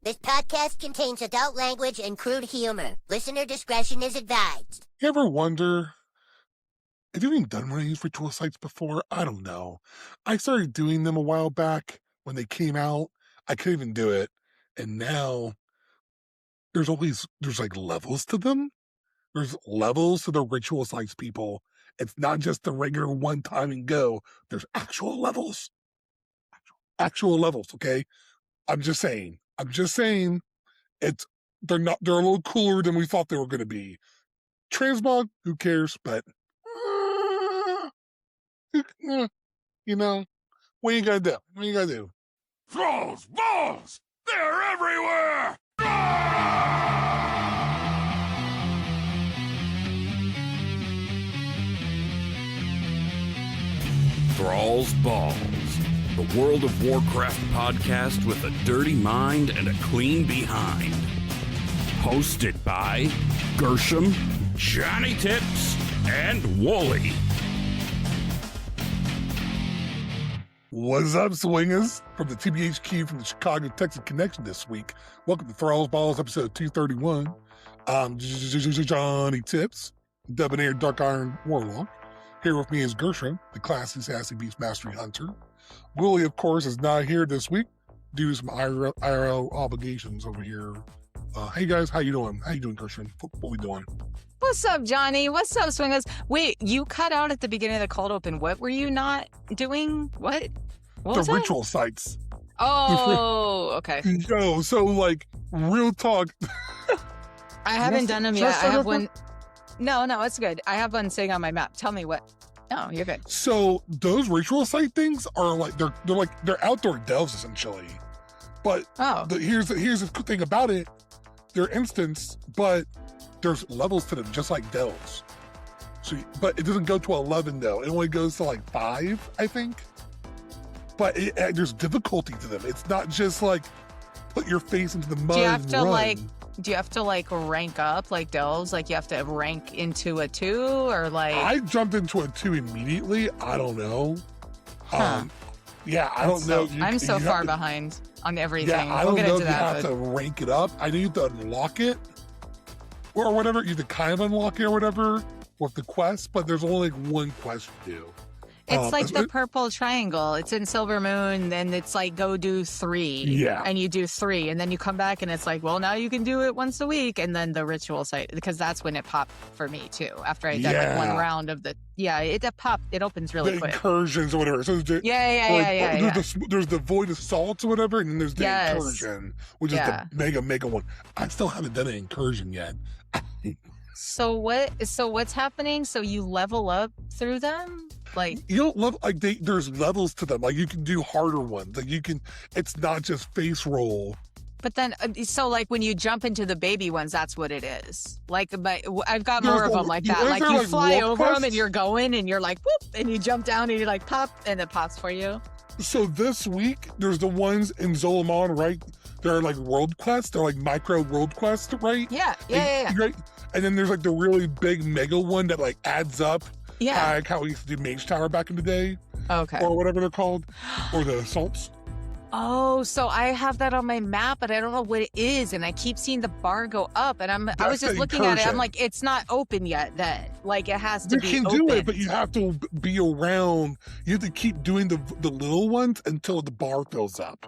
This podcast contains adult language and crude humor. Listener discretion is advised. You ever wonder, have you even done one of these ritual sites before? I don't know. I started doing them a while back when they came out. I couldn't even do it. And now there's like levels to them. There's levels to the ritual sites, people. It's not just the regular one time and go. There's actual levels. Actual levels, okay? I'm just saying. They're a little cooler than we thought they were going to be. Transmog, who cares? But you know, what you gotta do? Thralls, balls, they're everywhere! Thralls, balls, the World of Warcraft podcast with a dirty mind and a clean behind. Hosted by Gershom, Johnnie.Tips, and Wooly. What's up, swingers? From the TBHQ from the Chicago, Texas connection this week. Welcome to Thralls Balls, episode 231. I'm Johnnie.Tips, debonair Dark Iron Warlock. Here with me is Gershom, the classy, sassy Beast Mastery Hunter. Willie, of course, is not here this week due to some IRL obligations over here. Hey guys, how you doing? How you doing, Gershom? What we doing? What's up, Johnny? What's up, swingers? Wait, you cut out at the beginning of the cold open. What were you not doing? What was the that? ritual sites. Oh, okay. No, so like real talk. I haven't done them yet. I have one. No, it's good. I have one sitting on my map. Tell me what. No, you're good. So those ritual site things are like they're outdoor delves essentially. But here's the cool thing about it. They're instants, but there's levels to them, just like delves. So, but it doesn't go to 11 though. It only goes to like 5, I think. But there's difficulty to them. It's not just like put your face into the mud. Do you have to rank up like delves? Like you have to rank into a 2 or like? I jumped into a 2 immediately. I don't know. Yeah, I don't know. I'm so far behind on everything. Yeah, I don't know if you have to rank it up. I know you have to unlock it or whatever. You have to kind of unlock it or whatever with the quest, but there's only like one quest to do. It's like the purple triangle. It's in Silver Moon, then it's like go do 3. Yeah. And you do 3, and then you come back and it's like, well, now you can do it once a week, and then the ritual site, because that's when it popped for me too. After I did like one round of it popped. It opens really quick. Incursions or whatever. So there's there's the Void Assaults or whatever, and then there's the Incursion, which is the mega one. I still haven't done an Incursion yet. So what's happening? So you level up through them? Like you don't level there's levels to them. Like you can do harder ones. Like you can. It's not just face roll. But then, so like when you jump into the baby ones, that's what it is. Like, but I've got more of them like that. Like you fly over them and you're going and you're like whoop, and you jump down and you like pop and it pops for you. So this week there's the ones in Zolamon, right? They're like world quests. They're like micro world quests, right? Yeah. Right? And then there's like the really big mega one that like adds up. Yeah. Like how we used to do Mage Tower back in the day. Okay. Or whatever they're called. Or the assaults. Oh, so I have that on my map, but I don't know what it is, and I keep seeing the bar go up, and I was just looking at it. I'm like, it's not open yet. Then, like, it has to be open. You can do it, but you have to be around. You have to keep doing the little ones until the bar fills up.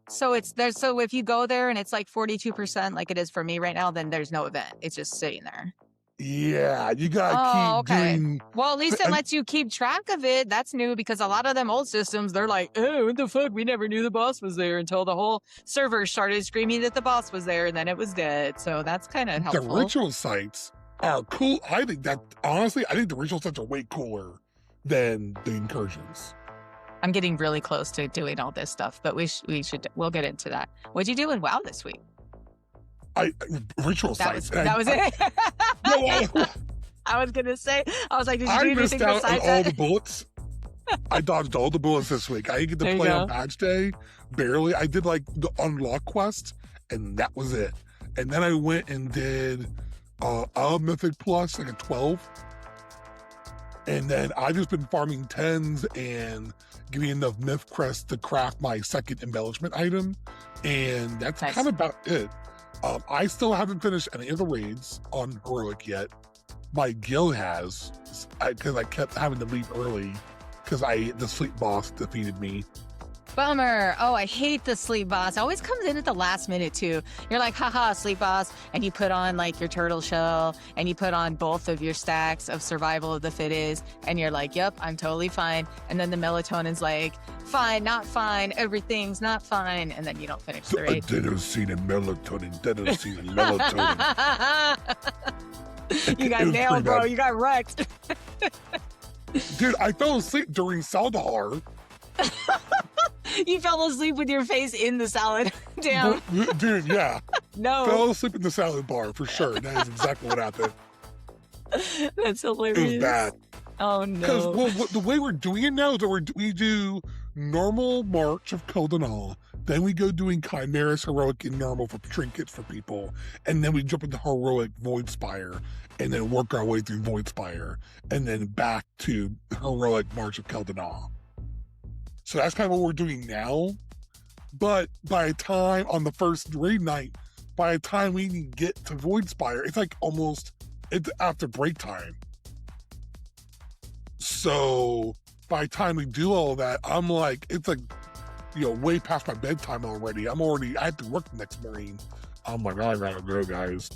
So it's there. So if you go there and it's like 42%, like it is for me right now, then there's no event. It's just sitting there. Yeah, you gotta keep doing. Well, at least it lets you keep track of it. That's new because a lot of them old systems, they're like, oh, what the fuck? We never knew the boss was there until the whole server started screaming that the boss was there, and then it was dead. So that's kind of helpful. The ritual sites are cool. I think the ritual sites are way cooler than the incursions. I'm getting really close to doing all this stuff, but we'll get into that. What'd you do in WoW this week? Ritual sites. That was it. I was gonna say. I was like, did you do anything besides that? I missed out on all the bullets. I dodged all the bullets this week. I didn't get to play on patch day. Barely. I did like the unlock quest, and that was it. And then I went and did a Mythic Plus, like a 12. And then I've just been farming 10s and getting enough myth crest to craft my second embellishment item, and that's Nice. kind of about it. I still haven't finished any of the raids on heroic yet. My guild has, because I kept having to leave early because the sleep boss defeated me. Bummer. Oh, I hate the sleep boss. It always comes in at the last minute too. You're like, haha, sleep boss. And you put on like your turtle shell and you put on both of your stacks of survival of the fittest. And you're like, yep, I'm totally fine. And then the melatonin's like, fine, not fine. Everything's not fine. And then you don't finish the raid. Adenosine melatonin. Melatonin. You got nailed, bro. You got wrecked. Dude, I fell asleep during Saldahar. You fell asleep with your face in the salad. Damn. Dude, yeah. No. Fell asleep in the salad bar for sure. That is exactly what happened. That's hilarious. It was bad. Oh, no. Because the way we're doing it now is that we do normal March of Kildanal, then we go doing Chimeras, Heroic, and Normal for trinkets for people, and then we jump into Heroic Void Spire, and then work our way through Void Spire, and then back to Heroic March of Kildanal. So that's kind of what we're doing now. But by the time, on the first raid night, by the time we even get to Void Spire, it's like it's after break time. So by the time we do all that, I'm like, it's like, way past my bedtime already. I have to work the next morning. I'm like, I gotta go, guys.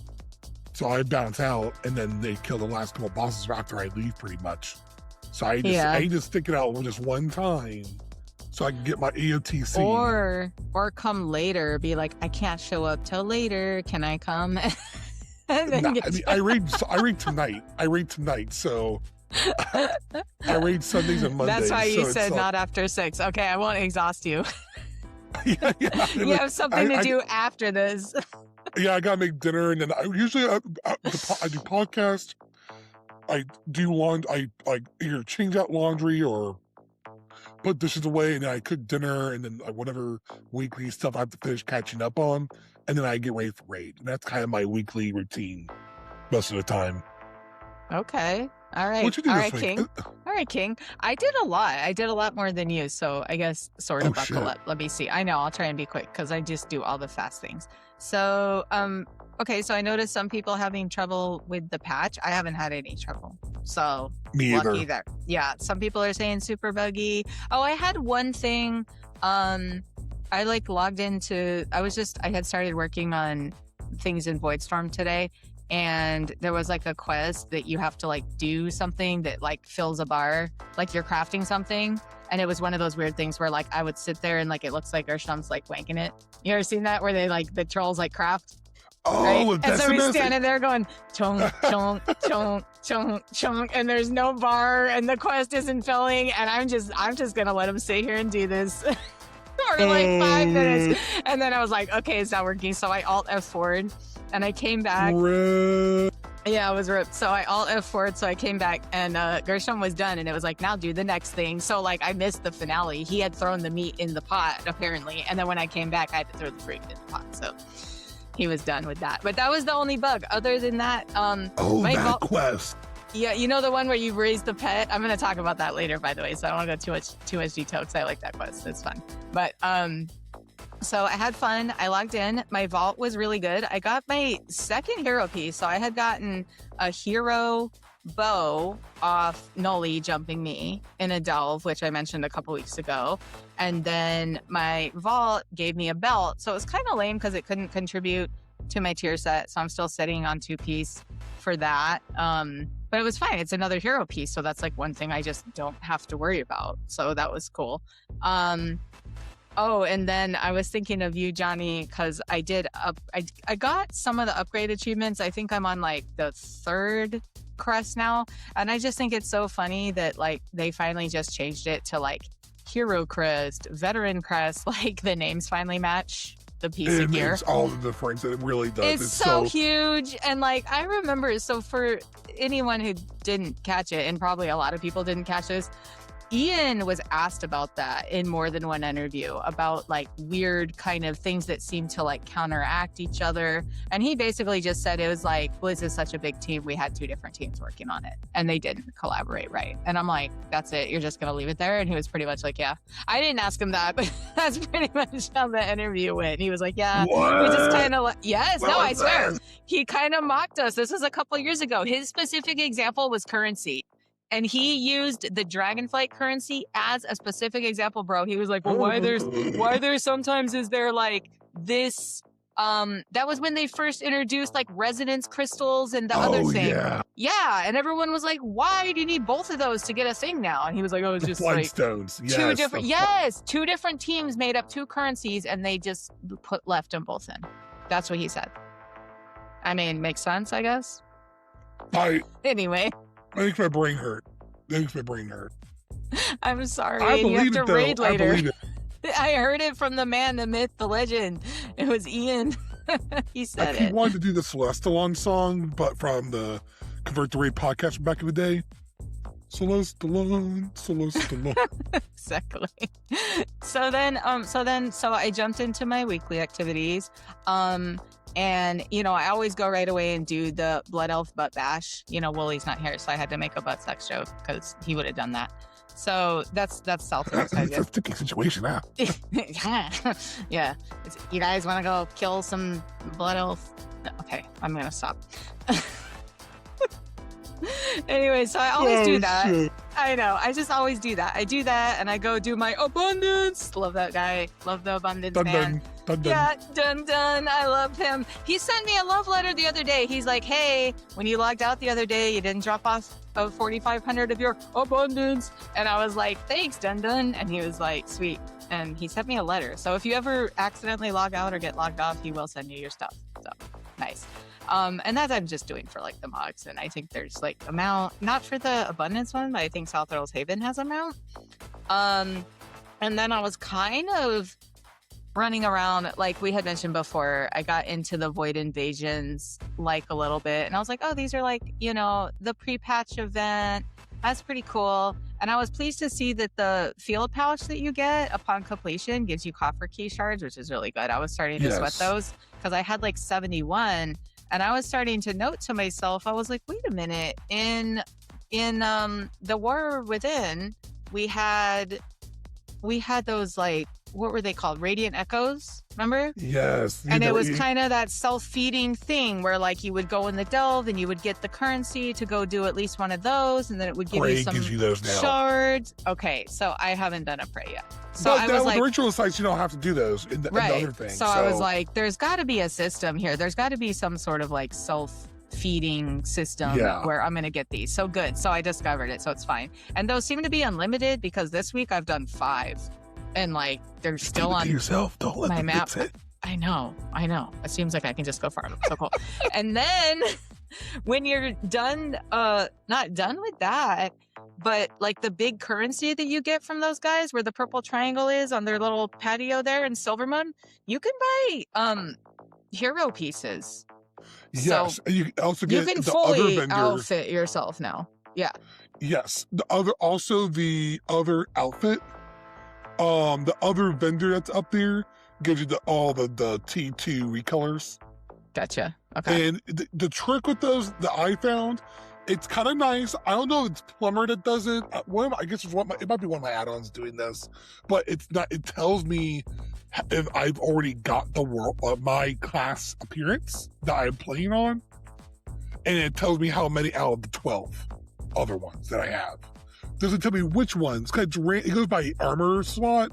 So I bounce out, and then they kill the last couple bosses after I leave, pretty much. So I just stick it out just one time, so I can get my EOTC. Or come later, be like, I can't show up till later. Can I come? I read tonight, so I read Sundays and Mondays. That's why you so said not after 6. Okay, I won't exhaust you. Yeah. You have something to do after this. Yeah, I gotta make dinner, and then I usually I do podcast. I do laundry. I either change out laundry or put dishes away, and then I cook dinner, and then whatever weekly stuff I have to finish catching up on, and then I get ready for raid. And that's kind of my weekly routine most of the time. Okay. All right. What you do this week? King. All right, King. I did a lot. I did a lot more than you, so I guess sort of buckle up. Let me see. I know. I'll try and be quick because I just do all the fast things. So, okay. So I noticed some people having trouble with the patch. I haven't had any trouble. So Me either. Lucky there. Yeah. Some people are saying super buggy. Oh, I had one thing. I logged into. I had started working on things in Voidstorm today. And there was like a quest that you have to do something that fills a bar, like you're crafting something. And it was one of those weird things where I would sit there and it looks like Gershom's wanking it. You ever seen that where they the trolls craft? Oh, right? And so we're standing there going chong chong chong chong chong, and there's no bar and the quest isn't filling, and I'm just gonna let him sit here and do this for 5 minutes. And then I was like, okay, it's not working. So I alt F4'd. And I came back. Yeah, it was ripped. So I alt F4'd, so I came back, and Gershom was done, and it was now do the next thing. So I missed the finale. He had thrown the meat in the pot, apparently, and then when I came back, I had to throw the fruit in the pot. So he was done with that. But that was the only bug. Other than that, that quest. Yeah, you know the one where you raise the pet? I'm going to talk about that later, by the way, so I don't want to go too much detail because I like that quest. It's fun. But so I had fun. I logged in. My vault was really good. I got my second hero piece. So I had gotten a hero bow off Noli jumping me in a delve, which I mentioned a couple weeks ago. And then my vault gave me a belt. So it was kind of lame because it couldn't contribute to my tier set. So I'm still sitting on 2-piece for that. But it was fine. It's another hero piece. So that's one thing I just don't have to worry about. So that was cool. Oh, and then I was thinking of you, Johnny, because I got some of the upgrade achievements. I think I'm on the 3rd crest now. And I just think it's so funny that they finally just changed it to hero crest, veteran crest, the names finally match the piece of gear. It makes all the difference. It really does. It's so huge. And I remember, so for anyone who didn't catch it, and probably a lot of people didn't catch this, Ian was asked about that in more than one interview, about like weird kind of things that seem to like counteract each other. And he basically just said it was like, Blizz is such a big team. We had two different teams working on it and they didn't collaborate right. And I'm like, that's it. You're just going to leave it there? And he was pretty much like, yeah. I didn't ask him that, but that's pretty much how the interview went. And he was like, yeah, what? we just kind of, yes, What no, I was swear. that? He kind of mocked us. This was a couple years ago. His specific example was currency. And he used the Dragonflight currency as a specific example, bro. He was like, well, why there's sometimes is there like this, that was when they first introduced like resonance crystals and the other thing. Yeah. And everyone was like, why do you need both of those to get a thing now? And he was like, oh, it's just like stones. Two different teams made up two currencies and they just left them both in. That's what he said. I mean, makes sense, I guess. Anyway. That makes my brain hurt. I'm sorry. I believe you have to it, raid though. later. I believe it. I heard it from the man, the myth, the legend. It was Ian. He said He wanted to do the Celestalon song, but from the Convert to Raid podcast from back in the day. Celestalon. Exactly. So I jumped into my weekly activities. And, you know, I always go right away and do the Blood Elf butt bash. You know, Woolie's not here, so I had to make a butt sex joke because he would have done that. So that's selfish. It's a sticky situation now. Yeah. You guys want to go kill some Blood Elf? Okay, I'm going to stop. Anyway, so I always do that. Shit. I know. I just always do that. I do that and I go do my abundance. Love that guy. Love the abundance man. Dun. Yeah, dun. I love him. He sent me a love letter the other day. He's like, hey, when you logged out the other day, you didn't drop off 4,500 of your abundance. And I was like, thanks, dun. And he was like, sweet. And he sent me a letter. So if you ever accidentally log out or get logged off, he will send you your stuff. So nice. And that I'm just doing for like the mods. And I think there's like a mount, not for the abundance one, but I think South Earls Haven has a mount. And then I was kind of running around, like we had mentioned before, I got into the Void Invasions like a little bit. And I was like, oh, these are like, you know, the pre-patch event. That's pretty cool. And I was pleased to see that the field pouch that you get upon completion gives you copper key shards, which is really good. I was starting to sweat those because I had like 71. And I was starting to note to myself, I was like, wait a minute, in the War Within, we had those like, what were they called? Radiant Echoes, remember? Yes. And it was kind of that self-feeding thing where like you would go in the delve and you would get the currency to go do at least one of those, and then it would give you some gives you those now. Shards. Okay, so I haven't done a prey yet. So but I now was with like, the ritual sites, you don't have to do those in the other thing. So I was like, there's got to be a system here. There's got to be some sort of like self-feeding system where I'm going to get these. So good. So I discovered it. So it's fine. And those seem to be unlimited because this week I've done 5. And like, they're still on yourself. Don't let my map. Fix it. I know. It seems like I can just go far. So cool. And then when you're done, not done with that, but like the big currency that you get from those guys where the purple triangle is on their little patio there in Silvermoon, you can buy hero pieces. Yes. So and you also get you can the fully other vendor. outfit yourself now. Yeah. Yes. The other outfit. The other vendor that's up there gives you all the T2 recolors. Gotcha. Okay. And the trick with those that I found, it's kind of nice. I don't know if it's Plumber that does it. I guess it might be one of my add-ons doing this, but it's not. It tells me if I've already got the my class appearance that I'm playing on, and it tells me how many out of the 12 other ones that I have. Doesn't tell me which ones. It goes by armor slot.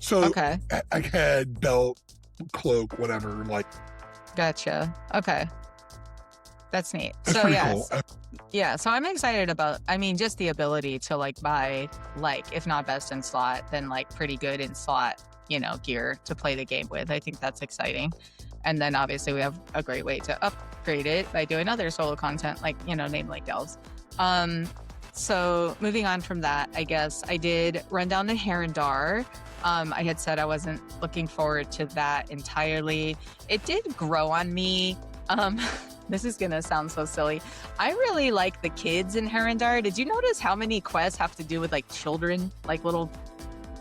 So I had belt, cloak, whatever. Like, gotcha. Okay, that's neat. That's pretty cool. Yeah. So I'm excited about. I mean, just the ability to like buy like, if not best in slot, then like pretty good in slot, you know, gear to play the game with. I think that's exciting. And then obviously we have a great way to upgrade it by doing other solo content, like, you know, namely delves. So moving on from that, I guess I did run down to Herondar. I had said I wasn't looking forward to that entirely. It did grow on me. This is gonna sound so silly. I really like the kids in Herondar. Did you notice how many quests have to do with like children, like little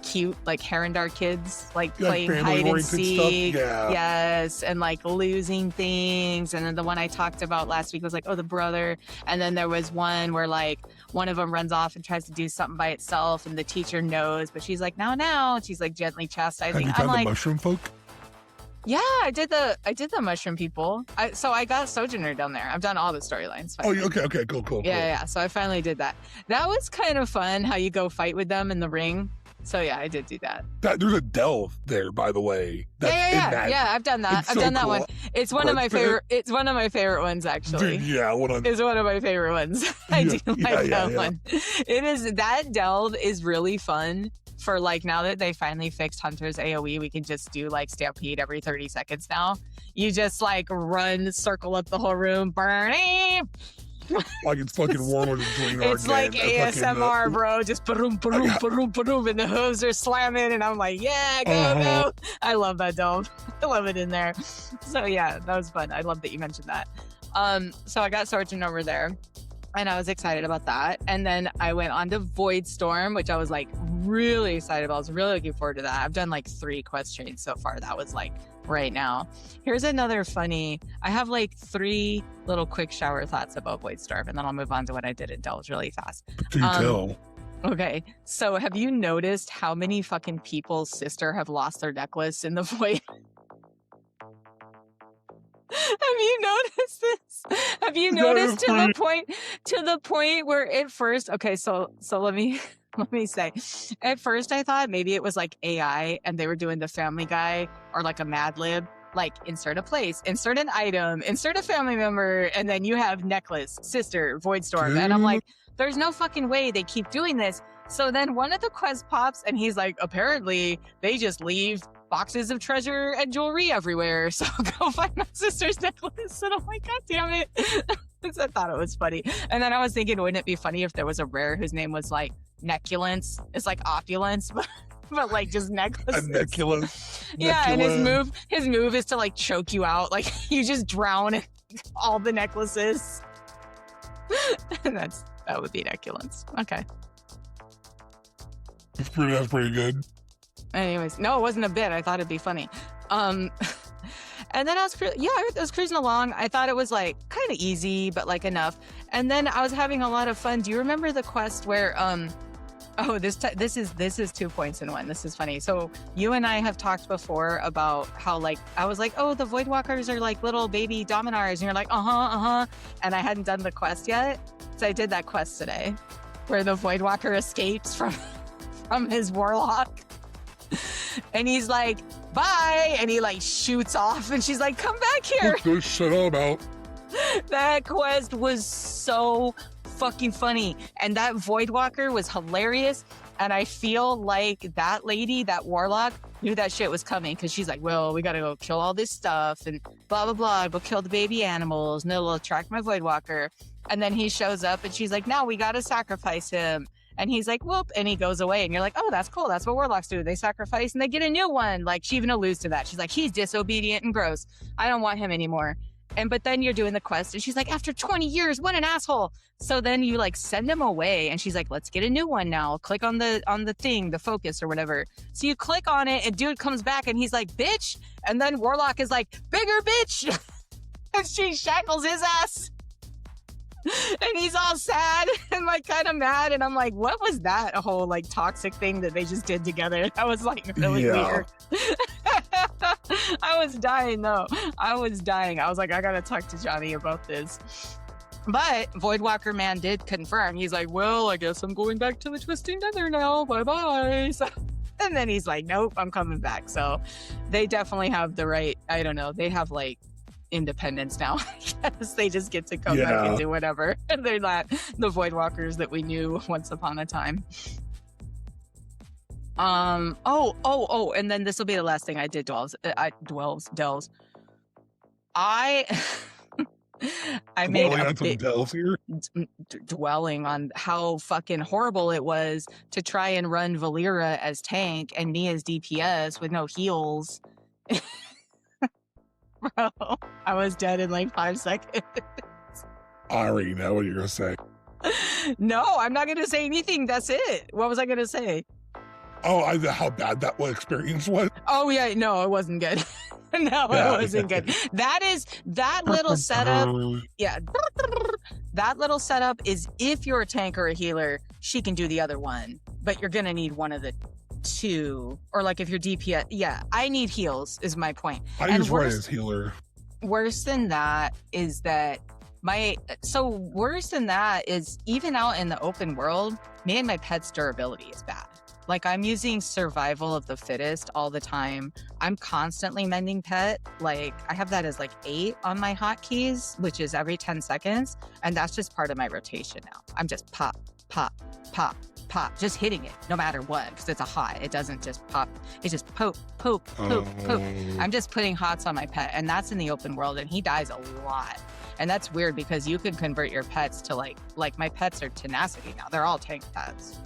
cute like Herondar kids, like playing hide and seek? Yeah. Yes, and like losing things. And then the one I talked about last week was like, oh, the brother. And then there was one where like one of them runs off and tries to do something by itself, and the teacher knows, but she's like, now. And she's like gently chastising. Have you I'm found like, the mushroom folk? yeah, I did the mushroom people. So I got Sojourner down there. I've done all the storylines. Oh, okay, cool. Yeah. So I finally did that. That was kind of fun. How you go fight with them in the ring. So yeah, I did do that. There's a delve there, by the way. Yeah. I've done that. I've done that one. It's one of my favorite. It's one of my favorite ones, actually. Dude, yeah, it's one of my favorite ones. I do like that one. It is, that delve is really fun. For like, now that they finally fixed Hunter's AoE, we can just do like Stampede every 30 seconds now. You just like run, circle up the whole room, burning. Like it's fucking Warlord of Draenor. It's like ASMR, bro. Just boom, and the hooves are slamming, and I'm like, yeah, go. I love that delve. I love it in there. So yeah, that was fun. I love that you mentioned that. So I got Sergeant over there. And I was excited about that. And then I went on to Void Storm, which I was like really excited about. I was really looking forward to that. I've done like 3 quest chains so far. That was like right now. Here's another funny, I have like 3 little quick shower thoughts about Void Storm, and then I'll move on to what I did at Dells really fast. Do tell. Okay. So have you noticed how many fucking people's sister have lost their necklace in the Void? Have you noticed this? Have you noticed to the point where at first, okay, so let me say, at first I thought maybe it was like AI and they were doing the Family Guy or like a Mad Lib, like insert a place, insert an item, insert a family member, and then you have necklace, sister, Void Storm. And I'm like, there's no fucking way they keep doing this. So then one of the quests pops and he's like, apparently they just leave boxes of treasure and jewelry everywhere. So go find my sister's necklace. And I'm like, God damn it. I thought it was funny. And then I was thinking, wouldn't it be funny if there was a rare whose name was like Neckulence? It's like opulence, but like just necklaces. A Neckulence. Yeah, and his move is to like choke you out. Like you just drown in all the necklaces. And that would be Neckulence. Okay. That's pretty good. Anyways, no, it wasn't a bit. I thought it'd be funny. And then I was cruising along. I thought it was like kind of easy, but like enough. And then I was having a lot of fun. Do you remember the quest where this is 2 points in one. This is funny. So you and I have talked before about how like I was like, oh, the Voidwalkers are like little baby Dominars, and you're like, and I hadn't done the quest yet. So I did that quest today, where the Voidwalker escapes from his warlock. And he's like, bye, and he like shoots off, and she's like, come back here. What this shit all about? That quest was so fucking funny, and that Voidwalker was hilarious. And I feel like that lady, that warlock, knew that shit was coming, because she's like, well, we gotta go kill all this stuff and blah blah blah, go kill the baby animals and it'll attract my Voidwalker. And then he shows up and she's like, no, we gotta sacrifice him. And he's like, whoop, and he goes away. And you're like, oh, that's cool. That's what warlocks do. They sacrifice and they get a new one. Like, she even alludes to that. She's like, he's disobedient and gross. I don't want him anymore. But then you're doing the quest and she's like, after 20 years, what an asshole. So then you like send him away and she's like, let's get a new one now. Click on the thing, the focus or whatever. So you click on it and dude comes back and he's like, bitch. And then warlock is like, bigger bitch. And she shackles his ass. And he's all sad and like kind of mad, and I'm like, what was that? A whole like toxic thing that they just did together. That was like really weird. I was dying though. I was like, I gotta talk to Johnny about this. But Voidwalker man did confirm. He's like, well, I guess I'm going back to the Twisting Nether now. Bye bye. So, and then he's like, nope, I'm coming back. So they definitely have the right. I don't know. They have like independence now. Yes, they just get to come back and do whatever. And they're not the Voidwalkers that we knew once upon a time. And then this will be the last thing I did. Dells. I made a Dells here. Dwelling on how fucking horrible it was to try and run Valera as tank and me as DPS with no heals. Bro, I was dead in like 5 seconds. I already know what you're going to say. No, I'm not going to say anything. That's it. What was I going to say? Oh, how bad that experience was? Oh, yeah. No, it wasn't good. No, it wasn't good. That little setup. Yeah. That little setup is if you're a tank or a healer, she can do the other one, but you're going to need one of the two. Or like if you're DPS. Yeah, I need heals is my point. I use Ray as healer. Worse than that is that worse than that is even out in the open world, me and my pet's durability is bad. Like I'm using survival of the fittest all the time. I'm constantly mending pet. Like I have that as like 8 on my hotkeys, which is every 10 seconds. And that's just part of my rotation now. I'm just pop, pop, pop, pop, just hitting it no matter what, because it's a hot. It doesn't just pop. It's just poke, poke, poke, poke. I'm just putting hots on my pet, and that's in the open world, and he dies a lot. And that's weird because you can convert your pets to like my pets are tenacity now. They're all tank pets.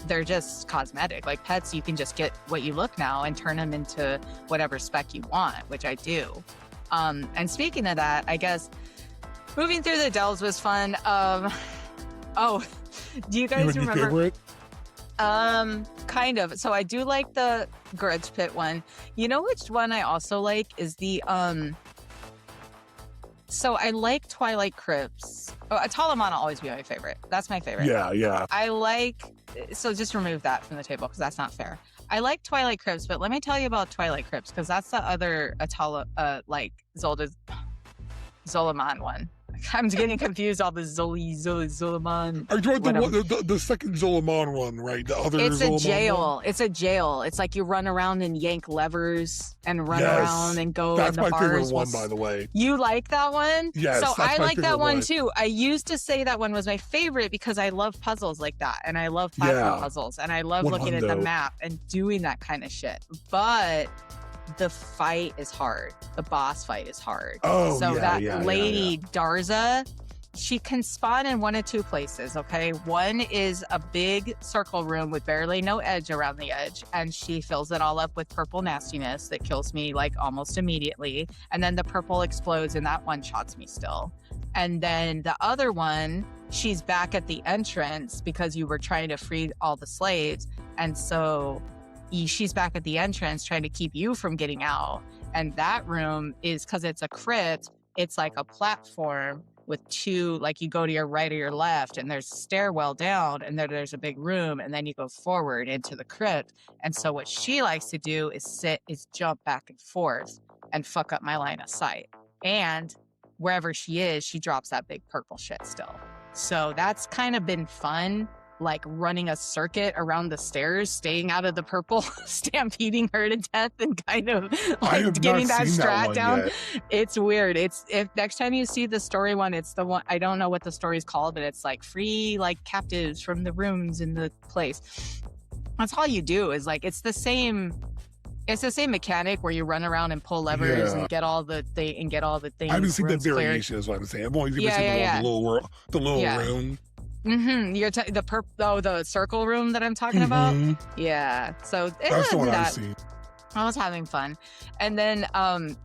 They're just cosmetic. Like pets, you can just get what you look now and turn them into whatever spec you want, which I do. And speaking of that, I guess moving through the delves was fun. Oh, do you guys remember? Favorite? Kind of. So I do like the Grudge Pit one. You know which one I also like is the So I like Twilight Crypts. Oh, Atalamana will always be my favorite. That's my favorite. Yeah. I like, so just remove that from the table because that's not fair. I like Twilight Crypts, but let me tell you about Twilight Crypts because that's the other Zolaman one. I'm getting confused all the Zolaman. Are you talking the second Zolaman one, right? The other It's Zolaman a jail. One? It's a jail. It's like you run around and yank levers and run around and go That's in the my bars. favorite one, by the way. You like that one? Yes, so that's I my like that favorite one too. I used to say that one was my favorite because I love puzzles like that. And I love platform puzzles. And I love looking at the map and doing that kind of shit. But the fight is hard. The boss fight is hard. Oh, so that lady yeah. Darza, she can spawn in one of two places, okay? One is a big circle room with barely no edge around the edge, and she fills it all up with purple nastiness that kills me like almost immediately. And then the purple explodes and that one-shots me still. And then the other one, she's back at the entrance because you were trying to free all the slaves. And so she's back at the entrance trying to keep you from getting out. And that room is, because it's a crypt, it's like a platform with two, like you go to your right or your left and there's a stairwell down and there's a big room and then you go forward into the crypt. And so what she likes to do is jump back and forth and fuck up my line of sight. And wherever she is, she drops that big purple shit still. So that's kind of been fun, like running a circuit around the stairs, staying out of the purple, stampeding her to death, and kind of like getting that strat down. Yet. It's weird. If next time you see the story one, it's the one, I don't know what the story's called, but it's like free like captives from the rooms in the place. That's all you do is like, it's the same mechanic where you run around and pull levers and get all the things. I haven't seen that variation is what I'm saying. I've only seen the little room. Mm-hmm. You're the circle room that I'm talking about. Yeah. So that's the one I see. I was having fun. And then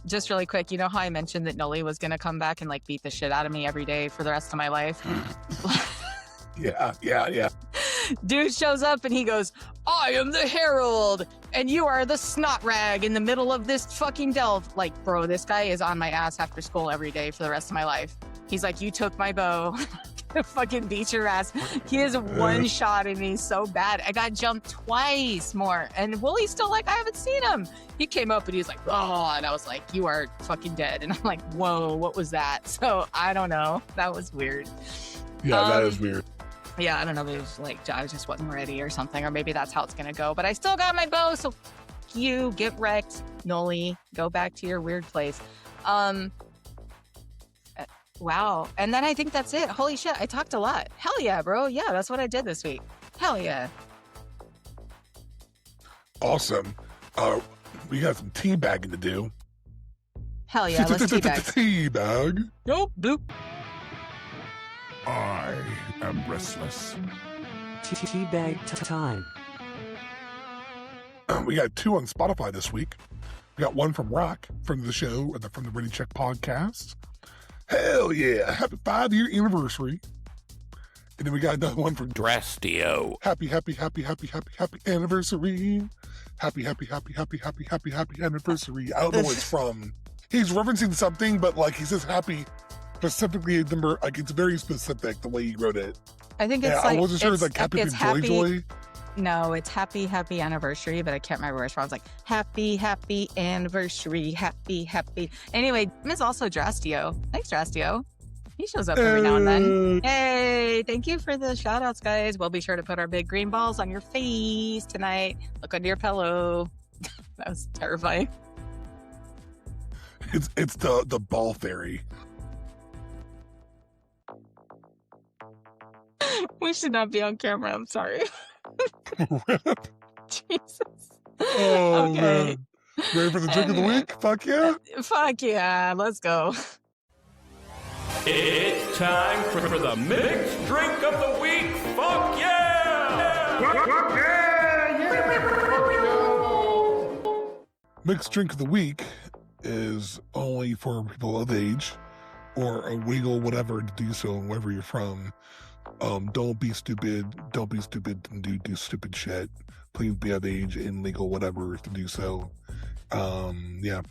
just really quick, you know how I mentioned that Noli was gonna come back and like beat the shit out of me every day for the rest of my life? Yeah. Dude shows up and he goes, "I am the Herald, and you are the snot rag in the middle of this fucking delve." Like, bro, this guy is on my ass after school every day for the rest of my life. He's like, "You took my bow." Fucking beat your ass. He is one shot and he's so bad. I got jumped twice more. And Willie's still like, I haven't seen him. He came up and he was like, "Oh," and I was like, "You are fucking dead." And I'm like, whoa, what was that? So I don't know. That was weird. Yeah, that is weird. Yeah, I don't know. Maybe it was like I just wasn't ready or something, or maybe that's how it's gonna go. But I still got my bow, so you get wrecked, Noli. Go back to your weird place. Wow. And then I think that's it. Holy shit, I talked a lot. Hell yeah, bro. Yeah, that's what I did this week. Hell yeah. Awesome. We got some teabagging to do. Hell yeah, let's teabag. Teabag. Nope, bloop. I am restless. Teabag time. We got 2 on Spotify this week. We got one from Rock, from the show, from the Ready Check podcast. Hell yeah. Happy 5-year anniversary. And then we got another one from Drastio. Happy anniversary. Happy anniversary. I don't know what it's from. He's referencing something, but like he says happy specifically number, like it's very specific the way he wrote it. I think it's like, I wasn't sure it's like happy joy. No, it's happy anniversary, but I can't remember which one. I was like, happy anniversary, happy. Anyway, Miss also Drastio. Thanks, Drastio. He shows up every now and then. Hey, thank you for the shout outs, guys. We'll be sure to put our big green balls on your face tonight. Look under your pillow. That was terrifying. It's the ball fairy. We should not be on camera. I'm sorry. Jesus. Oh, okay. Man. Ready for the drink of the week? Fuck yeah. Fuck yeah. Let's go. It's time for the mixed drink of the week. Fuck yeah! Fuck yeah! Mixed drink of the week is only for people of age or a wiggle whatever to do so wherever you're from. Don't be stupid. Don't be stupid and do stupid shit. Please be of age and legal whatever to do so. Yeah.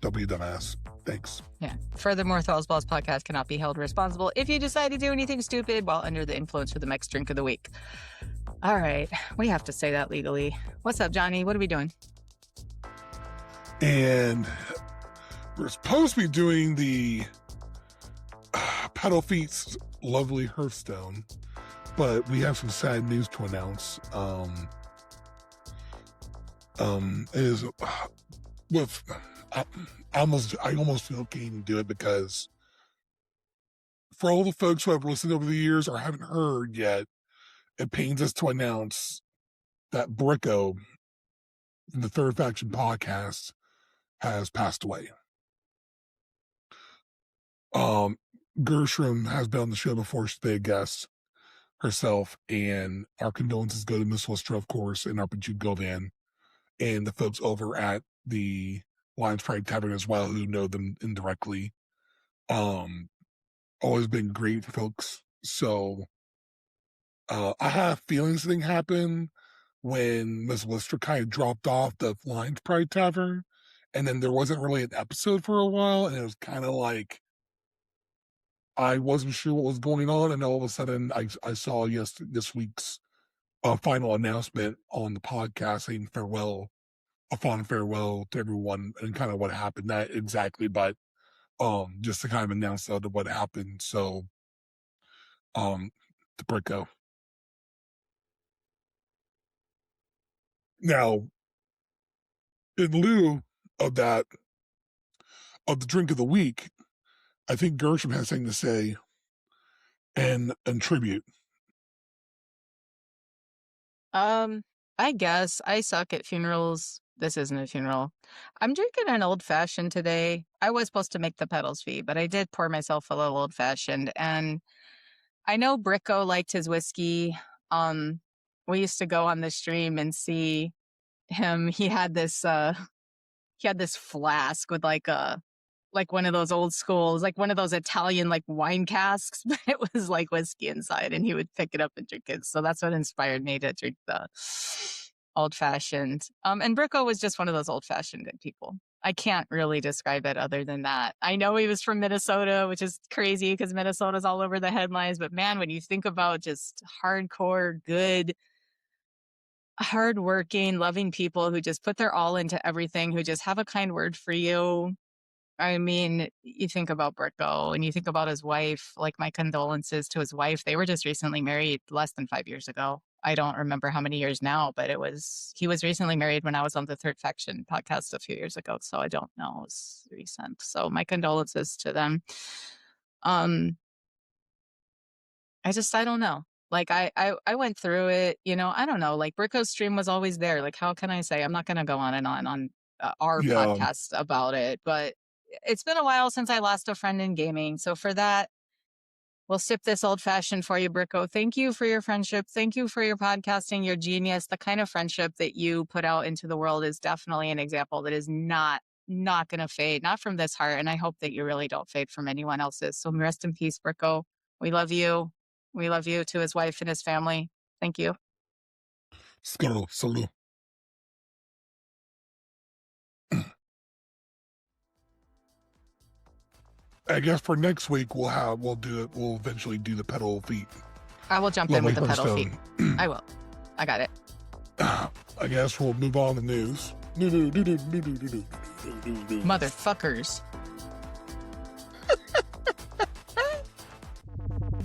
Don't be a dumbass. Thanks. Yeah. Furthermore, Thrall's Balls podcast cannot be held responsible if you decide to do anything stupid while under the influence for the mixed drink of the week. All right. We have to say that legally. What's up, Johnny? What are we doing? And we're supposed to be doing the Pedal Feet's lovely Hearthstone, but we have some sad news to announce. Is with I almost feel can't even do it because for all the folks who have listened over the years or haven't heard yet, it pains us to announce that Bricco, the Third Faction podcast, has passed away. Gershom has been on the show before. She's been a guest herself, and our condolences go to Miss Lister, of course, and RPG Gildan, and the folks over at the Lions Pride Tavern as well, who know them indirectly. Always been great folks. So I have feelings something happened when Miss Lister kind of dropped off the Lions Pride Tavern, and then there wasn't really an episode for a while, and it was kind of like I wasn't sure what was going on, and all of a sudden I saw this week's final announcement on the podcast saying farewell, a fond farewell to everyone, and kind of what happened. Not exactly, but just to kind of announce what happened. So, the Bricco. Now, in lieu of that, of the drink of the week, I think Gershom has something to say and tribute. I guess I suck at funerals. This isn't a funeral. I'm drinking an old fashioned today. I was supposed to make the pedals fee, but I did pour myself a little old fashioned. And I know Bricco liked his whiskey. We used to go on the stream and see him. He had this flask with like one of those old schools, like one of those Italian like wine casks, but it was like whiskey inside, and he would pick it up and drink it. So that's what inspired me to drink the old fashioned. And Bricco was just one of those old fashioned good people. I can't really describe it other than that. I know he was from Minnesota, which is crazy because Minnesota's all over the headlines. But man, when you think about just hardcore, good, hardworking, loving people who just put their all into everything, who just have a kind word for you. I mean, you think about Bricco and you think about his wife, like my condolences to his wife. They were just recently married less than 5 years ago. I don't remember how many years now, but he was recently married when I was on the Third Faction podcast a few years ago. So I don't know. It was recent. So my condolences to them. I don't know. Like I went through it, I don't know, like Bricco's stream was always there. Like, how can I say? I'm not going to go on and on our podcast about it, but it's been a while since I lost a friend in gaming. So for that, We'll sip this old fashioned for you, Bricco. Thank you for your friendship. Thank you for your podcasting, your genius. The kind of friendship that you put out into the world is definitely an example that is not going to fade, not from this heart. And I hope that you really don't fade from anyone else's. So rest in peace, Bricco. We love you. We love you, to his wife and his family. Thank you. Salud. I guess for next week we'll eventually do the pedal feet. I will jump in with the pedal feet. I will. I got it. I guess we'll move on to news. Motherfuckers.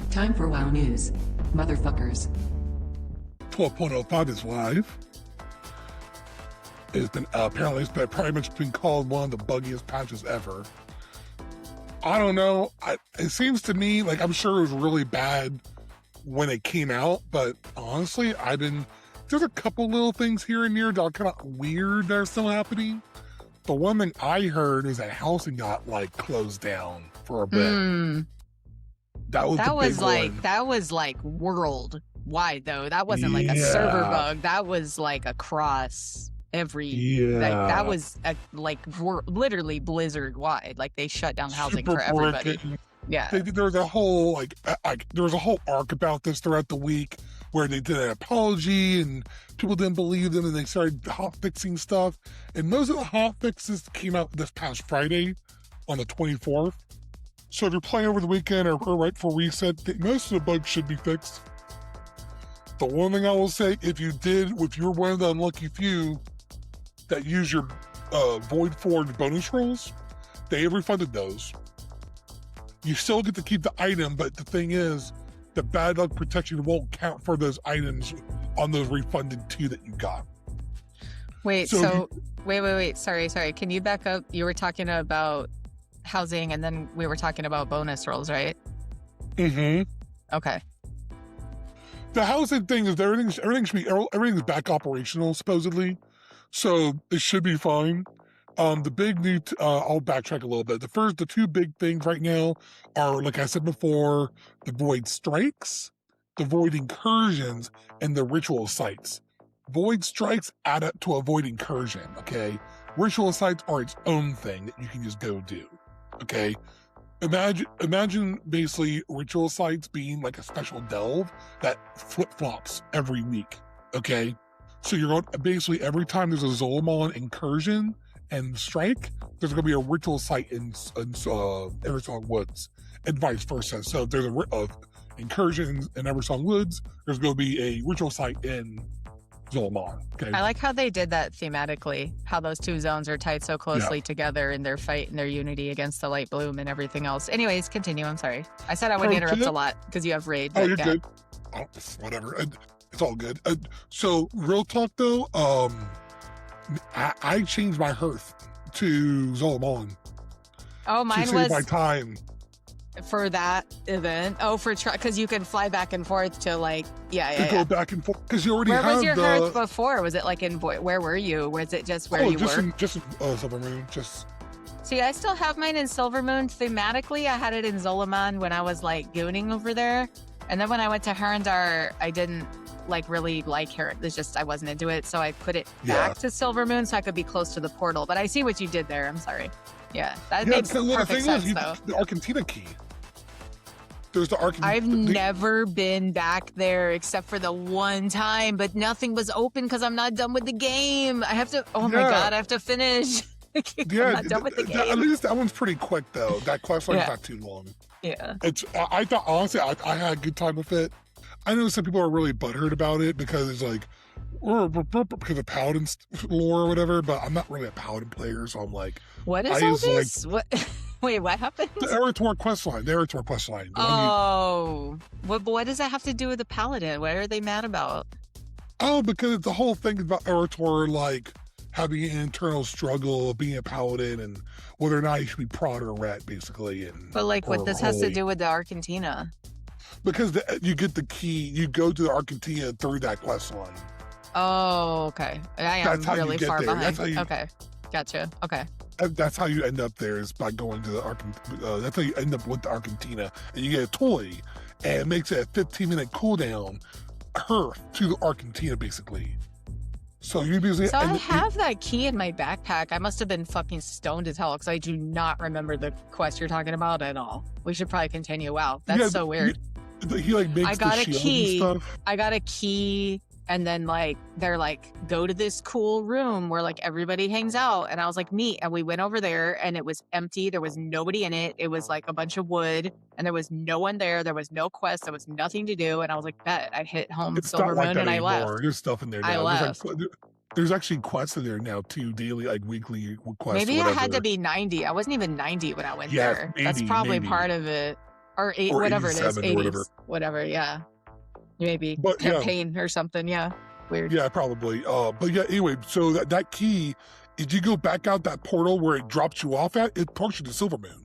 Time for WoW News. Motherfuckers. 12.05 is live. It's been apparently pretty much been called one of the buggiest patches ever. I don't know. It seems to me like I'm sure it was really bad when it came out, but honestly, there's a couple little things here and there that are kind of weird that are still happening. The one thing I heard is that housing got closed down for a bit. That was like worldwide though. That wasn't like a server bug. That was like across that was literally blizzard wide. Like they shut down housing for everybody. Yeah. There was a whole there was a whole arc about this throughout the week where they did an apology and people didn't believe them and they started hot fixing stuff. And most of the hot fixes came out this past Friday on the 24th. So if you're playing over the weekend or right for reset, most of the bugs should be fixed. The one thing I will say, if you're one of the unlucky few that use your Void Forge bonus rolls, they refunded those. You still get to keep the item, but the thing is, the bad luck protection won't count for those items on those refunded 2 that you got. Wait, wait. Sorry. Can you back up? You were talking about housing and then we were talking about bonus rolls, right? Mm-hmm. Okay. The housing thing is everything's back operational supposedly, so it should be fine. The big new, I'll backtrack a little bit. The 2 big things right now are, like I said before, the Void Strikes, the Void Incursions, and the Ritual Sites. Void Strikes add up to a Void Incursion, okay? Ritual Sites are its own thing that you can just go do, okay? Imagine basically Ritual Sites being like a special delve that flip-flops every week, okay? So you're going basically every time there's a Zolomon incursion and strike, there's going to be a Ritual Site in Eversong Woods, and vice versa. So if there's a incursion in Eversong Woods, there's going to be a Ritual Site in Zolomon. Okay? I like how they did that thematically, how those 2 zones are tied so closely together in their fight and their unity against the Light Bloom and everything else. Anyways, continue. I'm sorry. I said I would interrupt a lot because you have raid. Oh, you're good. Oh, whatever. It's all good. So, real talk though, I changed my hearth to Zolomon. Oh, mine to was save my time. For that event. Oh, because you can fly back and forth to go back and forth because you already have. Where was your hearth before? Was it like in where were you? Was it just where you were? Just in Silvermoon. See, I still have mine in Silvermoon. Thematically, I had it in Zolomon when I was gooning over there, and then when I went to Herondar, I didn't really like Heron. It's just I wasn't into it, so I put it back to Silvermoon so I could be close to the portal. But I see what you did there. I'm sorry. Yeah, that makes perfect sense though. The Argentina key. There's the Argentina. I've never been back there except for the one time, but nothing was open because I'm not done with the game. I have to. Oh my god, I have to finish. I'm not done with the game. At least that one's pretty quick though. That quest line's not too long. Yeah. I thought honestly, I had a good time with it. I know some people are really butthurt about it because it's because of Paladin lore or whatever, but I'm not really a Paladin player, so I'm like, what is all this? What? Wait, what happened? The Eretor quest line. Oh, what does that have to do with the Paladin? What are they mad about? Oh, because the whole thing about Eretor, having an internal struggle of being a Paladin and whether or not he should be prod or rat, basically. But what this has to do with the Argentina? Because you get the key, you go to the Argentina through that quest line. Oh, okay. I am really far behind. Okay, gotcha. Okay. That's how you end up there, is by going to the that's how you end up with the Argentina, and you get a toy, and it makes it a 15-minute cooldown to the Argentina, basically. So you basically. So I have that key in my backpack. I must have been fucking stoned as hell because I do not remember the quest you're talking about at all. We should probably continue. Wow, that's so weird. He like makes I got the a shield key. and stuff. I got a key, and then like they're like, go to this cool room where like everybody hangs out, and I was like, neat. And we went over there, and it was empty. There was nobody in it. It was like a bunch of wood, and there was no one there. There was no quest. There was nothing to do, and I was like, bet. I hit home It's Silver not like Moon, that and anymore. I left. There's stuff in there now. I left. There's actually quests in there now too, daily, like weekly quests. Maybe or I had to whatever. be 90. I wasn't even 90 when I went Yeah, there. maybe, That's probably maybe. part of it. Or Or whatever it is. 87 or 80s. whatever. Whatever, yeah. Maybe But, yeah. campaign or something, yeah. Weird. Yeah, probably. But yeah, anyway, so that key, if you go back out that portal where it drops you off at, it ports you to Silver Moon.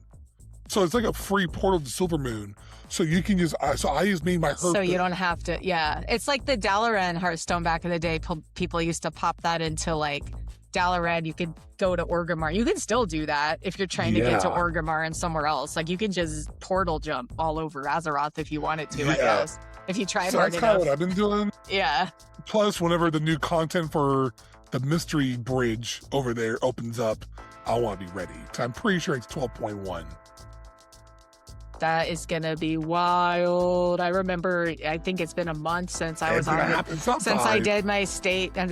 So it's like a free portal to Silver Moon. So you can just, so I just made my So you don't have to, yeah. It's like the Dalaran Hearthstone back in the day. People used to pop that into like Dalaran. You could go to Orgrimmar. You can still do that if you're trying to get to Yeah. Orgrimmar and somewhere else. Like you can just portal jump all over Azeroth if you wanted to, I Yeah. guess. If you tried So hard that's kind of enough. what I've been doing. Yeah. Plus, whenever the new content for the mystery bridge over there opens up, I want to be ready. So I'm pretty sure it's 12.1. That is gonna be wild. I remember. I think it's been a month since I was on it. Since I did my state of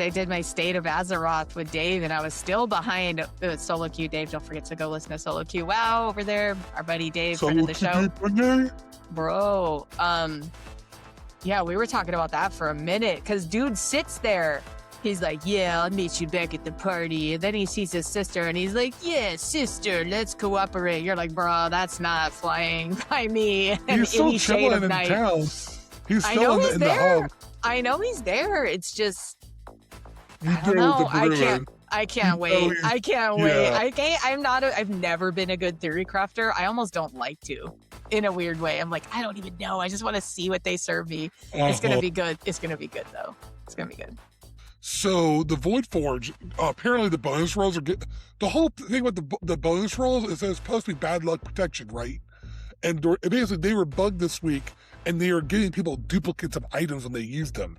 Azeroth with Dave, and I was still behind Solo Q. Dave, don't forget to go listen to Solo Q. Wow, over there, our buddy Dave, friend of the show, bro. Yeah, we were talking about that for a minute because dude sits there. He's like, yeah, I'll meet you back at the party. And then he sees his sister and he's like, yeah, sister, let's cooperate. You're like, bro, that's not flying by me. He's still any shade chilling of in night. town. He's I still know in, he's in the there. hub. I know he's there. It's just, You I do don't know. with the Bruin. I can't wait. he's- I can't wait. yeah. I've never been a good theory crafter. I almost don't like to, in a weird way. I'm like, I don't even know. I just want to see what they serve me. It's going to be good. It's going to be good, though. It's going to be good. So the Void Forge, apparently the bonus rolls are good. The whole thing with the bonus rolls is that it's supposed to be bad luck protection, right? And basically they were bugged this week, and they are giving people duplicates of items when they use them.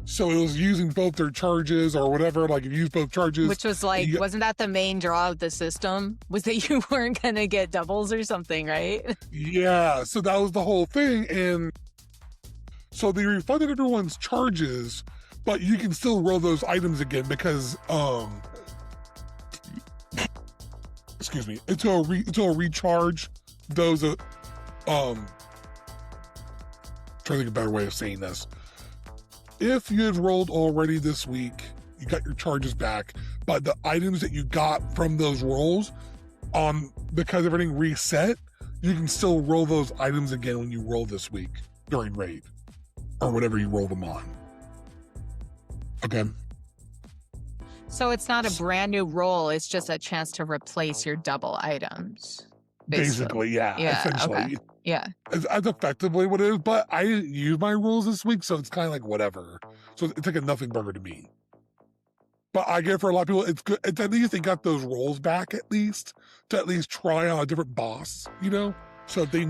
So it was using both their charges or whatever, like if you use both charges. Which was like, wasn't that the main draw of the system? Was that you weren't going to get doubles or something, right? Yeah, so that was the whole thing. And so they refunded everyone's charges, but you can still roll those items again because, excuse me, until recharge those, trying to think of a better way of saying this. If you had rolled already this week, you got your charges back, but the items that you got from those rolls, because everything reset, you can still roll those items again when you roll this week during raid or whatever you roll them on. Okay. So it's not a brand new roll. It's just a chance to replace your double items. Basically, yeah. Essentially. Okay. Yeah. That's effectively what it is, but I didn't use my rules this week, so it's kind of like whatever. So it's like a nothing burger to me. But I get for a lot of people, it's good. It's at least they got those rolls back at least to at least try on a different boss, you know? So if they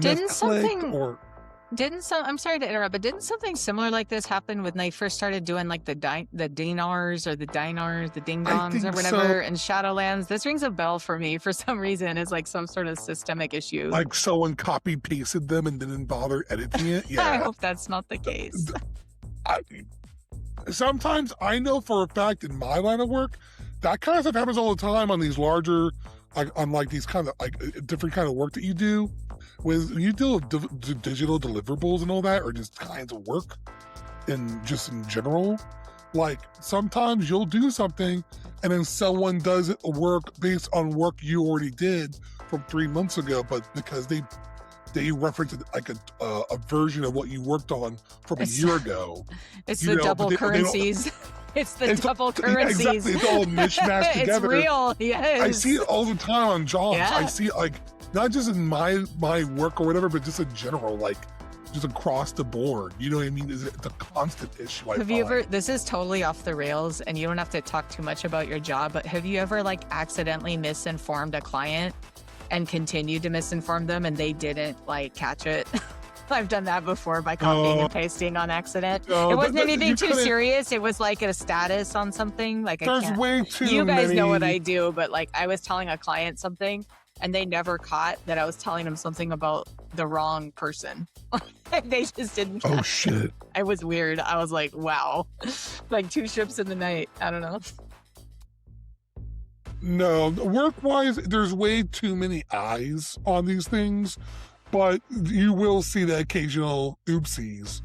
I'm sorry to interrupt, but didn't something similar like this happen when they first started doing like the dinars or the dinars, the ding dongs or whatever in Shadowlands? This rings a bell for me for some reason. It's like some sort of systemic issue. like someone copy pasted them and didn't bother editing it. Yeah. I hope that's not the case. Sometimes I know for a fact in my line of work, that kind of stuff happens all the time on these larger, on these kind of different kind of work that you do. When you deal with digital deliverables and all that, or just kinds of work, in general, like sometimes you'll do something and then someone does it work based on work you already did from 3 months ago, but because they reference like a version of what you worked on from a year ago. It's the double currencies. It's double currencies. Exactly, it's all mishmashed together. It's real, yes. I see it all the time on jobs. Yeah. I see it not just in my work or whatever, but just in general. Like just across the board. You know what I mean? It's a constant issue. Have you ever, this is totally off the rails and you don't have to talk too much about your job, but have you ever like accidentally misinformed a client and continued to misinform them and they didn't like catch it? I've done that before by copying and pasting on accident. It wasn't anything too serious. It was like a status on something. Like there's way too You guys many... know what I do, but like I was telling a client something and they never caught that I was telling them something about the wrong person. They just didn't catch Oh, shit. It was weird. I was like, wow. Like two ships in the night. I don't know. No, work-wise, there's way too many eyes on these things, but you will see the occasional oopsies.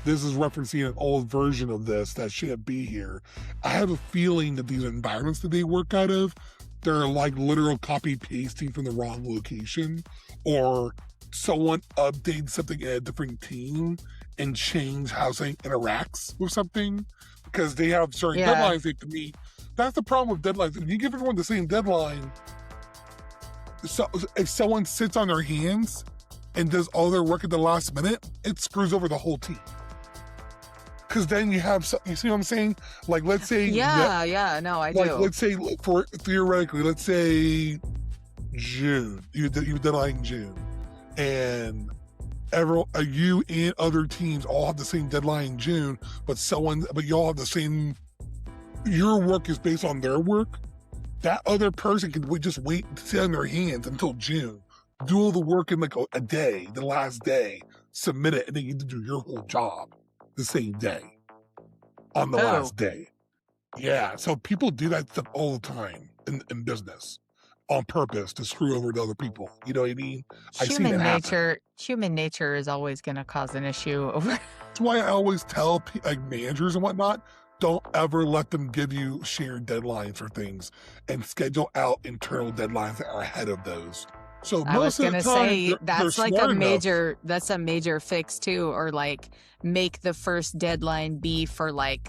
This is referencing an old version of this that shouldn't be here. I have a feeling that these environments that they work out of, they're like literal copy pasting from the wrong location, or someone updates something in a different team and change how something interacts with something because they have certain deadlines they have to meet. That's the problem with deadlines. If you give everyone the same deadline, so if someone sits on their hands and does all their work at the last minute, it screws over the whole team. Because then you have, you see what I'm saying? Like, let's say... No, I do. Let's say, theoretically, let's say June. You deadline in June. And you and other teams all have the same deadline in June, but you all have the same... Your work is based on their work. That other person can just wait to sit on their hands until June. Do all the work in like a day, the last day, submit it, and then you get to do your whole job the same day on the last day. Yeah, so people do that stuff all the time in business on purpose to screw over to other people. You know what I mean? Human nature is always going to cause an issue over. That's why I always tell like managers and whatnot, don't ever let them give you shared deadlines for things and schedule out internal deadlines that are ahead of those. So I was going to say that's like a major fix too, or like make the first deadline be for like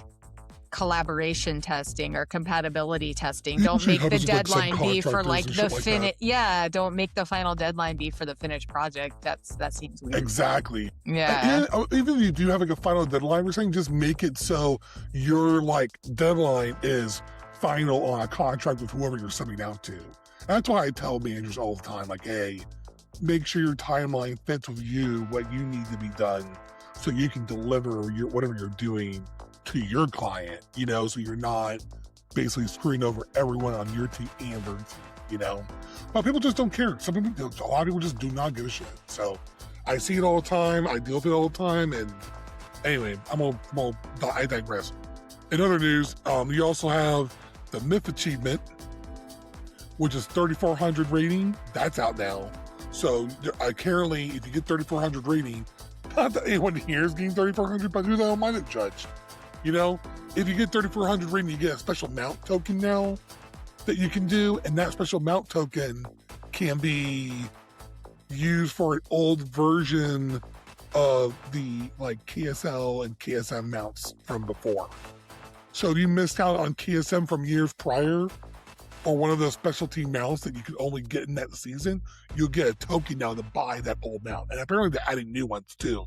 collaboration testing or compatibility testing. Don't make the deadline be for like the finish. Yeah, don't make the final deadline be for the finished project. That seems weird. Exactly. Yeah. And even if you do have like a final deadline, we're saying just make it so your like deadline is final on a contract with whoever you're subbing out to. That's why I tell managers all the time, like, hey, make sure your timeline fits with you, what you need to be done, so you can deliver whatever you're doing to your client, you know, so you're not basically screwing over everyone on your team and their team, you know. But people just don't care. A lot of people just do not give a shit. So I see it all the time. I deal with it all the time. And anyway, I digress. In other news, you also have the Myth Achievement, which is 3,400 rating. That's out now. So currently, if you get 3,400 rating, not that anyone here is getting 3,400, but who the hell might have judged? You know, if you get 3,400 rating, you get a special mount token now that you can do, and that special mount token can be used for an old version of the like KSL and KSM mounts from before. So if you missed out on KSM from years prior, or one of those specialty mounts that you could only get in that season, you'll get a token now to buy that old mount. And apparently they're adding new ones too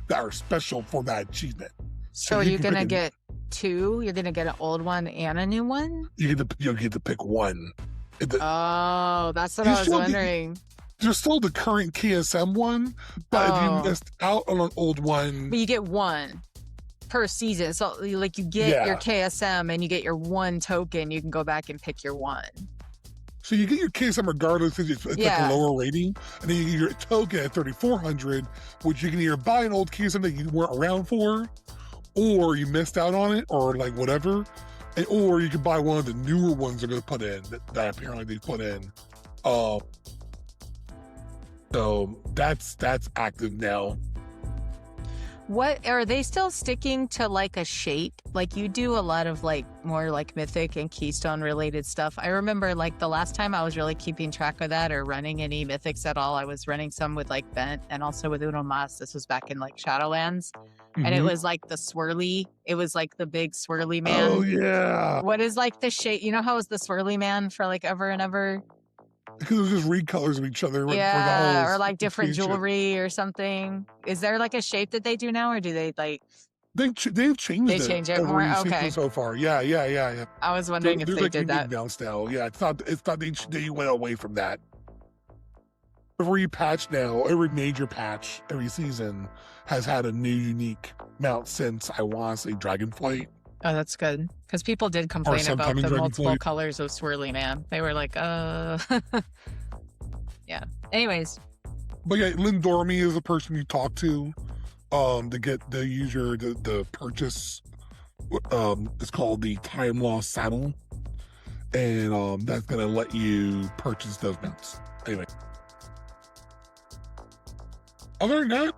that are special for that achievement. So you're going to get two? You're going to get an old one and a new one? You'll get to pick one. That's what I was wondering. There's still the current KSM one, but if you missed out on an old one... But you get one per season. So like you get your KSM and you get your one token, you can go back and pick your one. So you get your KSM regardless if it's like a lower rating, and then you get your token at 3,400, which you can either buy an old KSM that you weren't around for, or you missed out on it, or like whatever, or you can buy one of the newer ones they're going to put in that apparently they put in. So that's active now. What are they still sticking to like a shape? Like you do a lot of like more like Mythic and Keystone related stuff. I remember like the last time I was really keeping track of that or running any Mythics at all, I was running some with like Bent and also with Uno Mas. This was back in like Shadowlands. Mm-hmm. And it was like the swirly. It was like the big swirly man. Oh yeah. What is like the shape? You know how it was the swirly man for like ever and ever? Because it was just recolors of each other. Yeah, for the whole or like different feature. jewelry or something. Is there like a shape that they do now, or do they like? They've changed They it change it every more? season Okay. so far. Yeah. I was wondering if There's they like did that. now still. Yeah, it's not they went away from that. Every patch now, every major patch, every season has had a new unique mount since I want to say Dragonflight. Oh, that's good. Because people did complain about the multiple colors of Swirly Man. They were like, yeah. Anyways. But yeah, Lindormi is the person you talk to get the user the purchase. It's called the Time Lost Saddle. And that's going to let you purchase those mounts. Anyway. Other than that,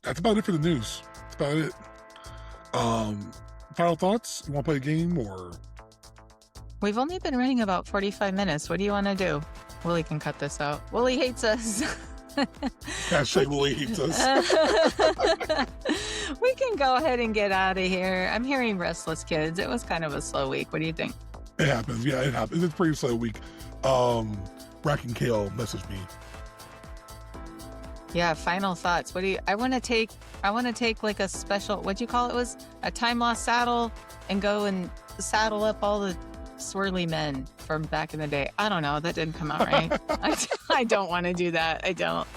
that's about it for the news. That's about it. Final thoughts? You want to play a game or? We've only been running about 45 minutes. What do you want to do? Willie can cut this out. Willie hates us. Hashtag Willie hates us. We can go ahead and get out of here. I'm hearing restless kids. It was kind of a slow week. What do you think? It happens. Yeah, it happens. It's a pretty slow week. Rack and Kale messaged me. Yeah, final thoughts. What do you? I want to take like a special. What'd you call it? Was a time lost saddle and go and saddle up all the swirly men from back in the day. I don't know. That didn't come out right. I don't want to do that. I don't.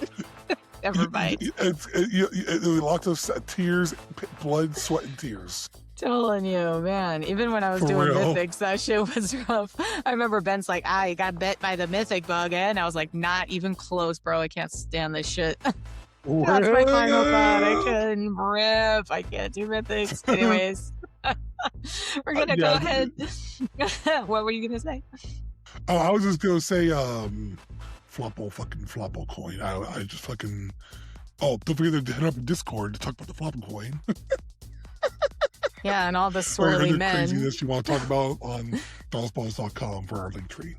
Never mind. It lots of tears, blood, sweat, and tears. Telling you, man. Even when I was doing mythics, that shit was rough. I remember Ben's like, you got bit by the mythic bug, and I was like, not even close, bro. I can't stand this shit. That's my final thought. I couldn't rip. I can't do mythics. Anyways, we're gonna go ahead. What were you gonna say? Oh, I was just gonna say, Floppo coin. I just fucking. Oh, don't forget to head up to Discord to talk about the Floppo coin. Yeah, and all the swirly men. Craziness you want to talk about on dollsballs.com for our link tree.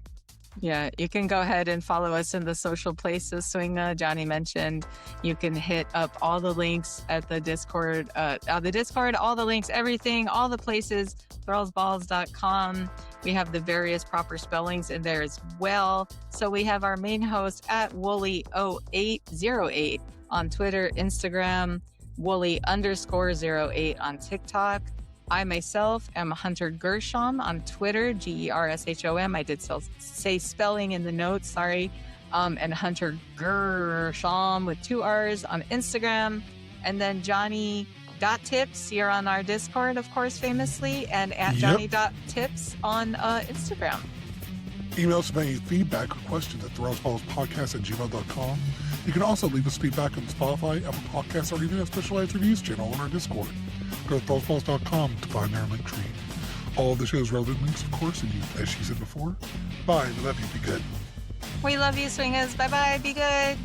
Yeah, you can go ahead and follow us in the social places. Johnny mentioned you can hit up all the links at the Discord. All the links, everything, all the places, thrallsballs.com. We have the various proper spellings in there as well. So we have our main host at Wooly0808 on Twitter, Instagram, Wooly_08 on TikTok. I myself am Hunter Gershom on Twitter, Gershom. I did say spelling in the notes, sorry. And Hunter Gershom with 2 R's on Instagram. And then Johnnie.Tips, you're on our Discord, of course, famously, and at Johnnie.Tips on Instagram. Email us with any feedback or questions at thrallsballspodcast@gmail.com. You can also leave us feedback on Spotify, Apple Podcasts, or even a specialized reviews channel on our Discord. Go to thrallsballs.com to find our link tree. All of the show's relevant links, of course, and as she said before, bye, we love you, be good. We love you, swingers. Bye-bye, be good.